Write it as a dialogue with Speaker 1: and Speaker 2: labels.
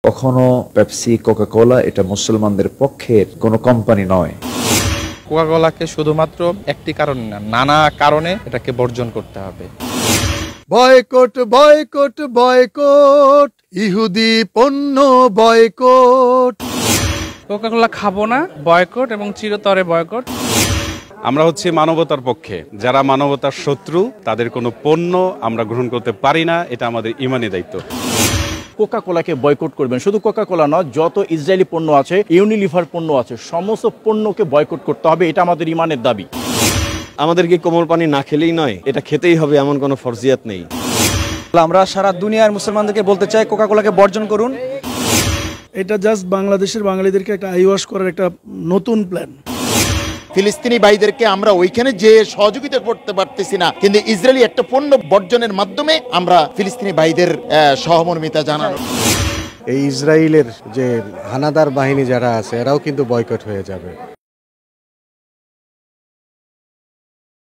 Speaker 1: কখনো Pepsi, Coca-Cola এটা মুসলমানদের পক্ষের কোনো কোম্পানি নয়।
Speaker 2: কোকা-কোলাকে শুধুমাত্র একটি কারণে না, নানা কারণে এটাকে বর্জন করতে হবে।
Speaker 3: বয়কট বয়কট বয়কট, ইহুদি পণ্য বয়কট।
Speaker 4: কোকা-কোলা খাবো না, বয়কট এবং চিরতরে বয়কট।
Speaker 5: আমরা হচ্ছে মানবতার পক্ষে, যারা মানবতার শত্রু তাদের কোনো পণ্য আমরা গ্রহণ করতে পারি না, এটা আমাদের ঈমানি দায়িত্ব।
Speaker 6: কোকা-কোলাকে বয়কট করবেন, শুধু কোকা-কোলা নয়, যত ইসরায়েলি পণ্য আছে, ইউনিলিভার পণ্য আছে, সমস্ত পণ্যকে বয়কট করতে হবে, এটা আমাদের ঈমানের দাবি।
Speaker 7: আমাদেরকে কোমল পানি না খেলেই নয়, এটা খেতেই হবে এমন কোনো ফরজিয়াত নেই।
Speaker 8: আমরা সারা দুনিয়ার মুসলমানদেরকে বলতে চাই, কোকা-কোলাকে বর্জন করুন।
Speaker 3: এটা জাস্ট বাংলাদেশের বাঙালিদেরকে একটা আইওয়াশ করার একটা নতুন প্ল্যান।
Speaker 9: ফিলিস্তিনি ভাইদেরকে আমরা ওইখানে যে সহযোগিতা করতে পারতেছি না, কিন্তু ইসরায়েলি একটা পণ্য বর্জনের মাধ্যমে আমরা ফিলিস্তিনি ভাইদের সহমর্মিতা জানানো।
Speaker 10: এই ইসরায়েলের যে হানাদার বাহিনী যারা আছে, এরাও কিন্তু বয়কট হয়ে যাবে।